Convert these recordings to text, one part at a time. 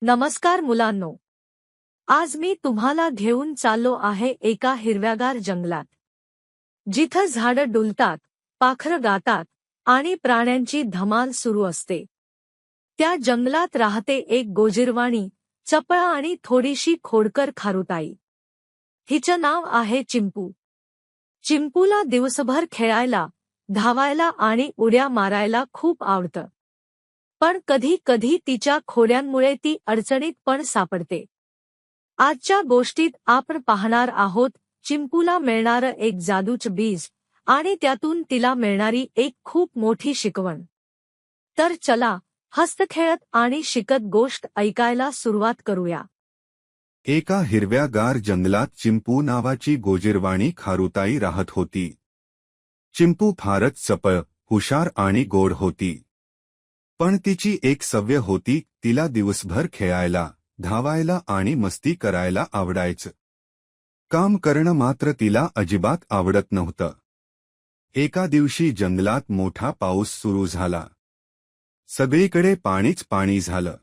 नमस्कार मुलांनो, आज मी तुम्हाला घेऊन चाललो आहे एका हिरव्यागार जंगलात, जिथं झाडं डुलतात, पाखरं गातात आणि प्राण्यांची धमाल सुरू असते. त्या जंगलात राहते एक गोजिरवाणी, चपळ आणि थोडीशी खोडकर खारुताई. हिचं नाव आहे चिंपू. चिंपूला दिवसभर खेळायला, धावायला आणि उड्या मारायला खूप आवडतं. पण कधी कधी तिच्या खोड्यांमुळे ती अडचणीत पण सापडते. आजच्या गोष्टीत आपण पाहणार आहोत चिंपूला मिळणारं एक जादूचं बीज आणि त्यातून तिला मिळणारी एक खूप मोठी शिकवण. तर चला, हसत-खेळत आणि शिकत गोष्ट ऐकायला सुरुवात करूया. एका हिरव्यागार जंगलात चिंपू नावाची गोजिरवाणी खारुताई राहत होती. चिंपू फारच चपळ, हुशार आणि गोड होती. पण तिची एक सवय होती, तिला दिवसभर खेळायला, धावायला आणि मस्ती करायला आवडायचं. काम करणं मात्र तिला अजिबात आवडत नव्हतं. एका दिवशी जंगलात मोठा पाऊस सुरू झाला. सगळीकडे पाणीच पाणी झालं.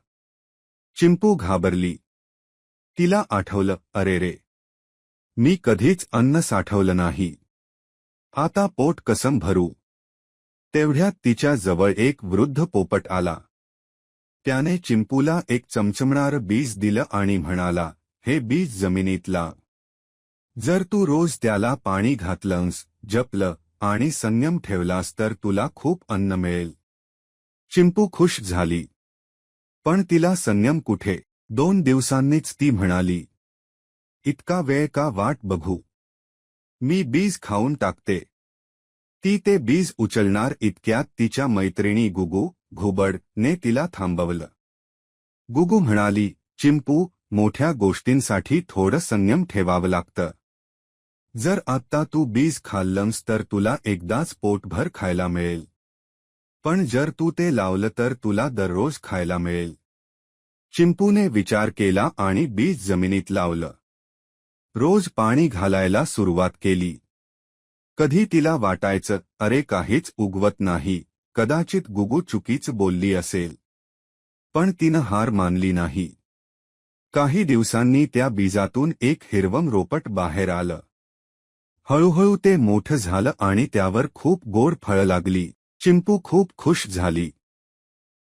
चिंपू घाबरली. तिला आठवलं, अरे रे, मी कधीच अन्न साठवलं नाही. आता पोट कसं भरू? तेवढ्यात तिच्या जवळ एक वृद्ध पोपट आला. त्याने चिंपूला एक चमचमणारं बीज दिलं आणि म्हणाला, हे बीज जमिनीत लाव. जर तू रोज त्याला पाणी घातलंस, जपलं आणि संयम ठेवलास तर तुला खूप अन्न मिळेल. चिंपू खुश झाली. पण तिला संयम कुठे? 2 दिवसांनीच ती म्हणाली, इतका वेळ का वाट बघू? मी बीज खाऊन टाकते. ती ते बीज उचलणार इतक्यात तिच्या मैत्रिणी गुगू, घुबड ने तिला थांबवलं. गुगू म्हणाली, चिंपू, मोठ्या गोष्टींसाठी थोडं संयम ठेवावं लागतं. जर आत्ता तू बीज खाल्लंस तर तुला एकदाच पोटभर खायला मिळेल. पण जर तू ते लावलं तर तुला दररोज खायला मिळेल. चिंपूने विचार केला आणि बीज जमिनीत लावलं. रोज पाणी घालायला सुरुवात केली. कधी तिला वाटायचं, अरे काहीच उगवत नाही, कदाचित गुगू चुकीचं बोलली असेल. पण तिनं हार मानली नाही. काही दिवसांनी त्या बीजातून एक हिरवं रोपट बाहेर आलं. हळूहळू ते मोठं झालं आणि त्यावर खूप गोड फळं लागली. चिंपू खूप खुश झाली.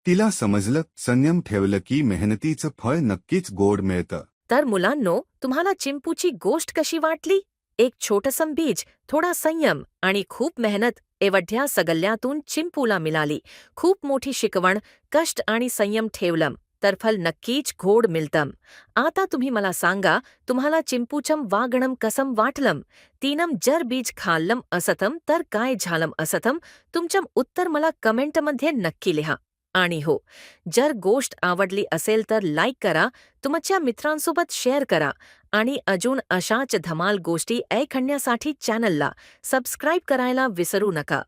तिला समजलं, संयम ठेवलं की मेहनतीचं फळ नक्कीच गोड मिळतं. तर मुलांनो, तुम्हाला चिंपूची गोष्ट कशी वाटली? एक छोटंसं बीज, थोडा संयम आणि खूप मेहनत, एवढ्या सगळ्यातून चिंपूला मिळाली खूप मोठी शिकवण. कष्ट आणि संयम ठेवलं तर फल नक्कीच गोड मिळतं. आता तुम्ही मला सांगा, तुम्हाला चिंपूचं वागणं कसं वाटलं? तिनं जर बीज खाल्लं असतं तर काय झालं असतं? तुमचं उत्तर मला कमेंटमध्ये नक्की लिहा. आणि हो, जर गोष्ट आवडली असेल तर लाईक करा, तुमच्या मित्रांसोबत शेअर करा आणि अजून अशाच धमाल गोष्टी ऐकण्यासाठी चॅनलला सबस्क्राईब करायला विसरू नका.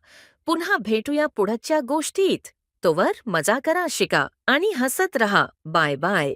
पुन्हा भेटूया पुढच्या गोष्टीत. तोवर मजा करा, शिका आणि हसत रहा. Bye bye.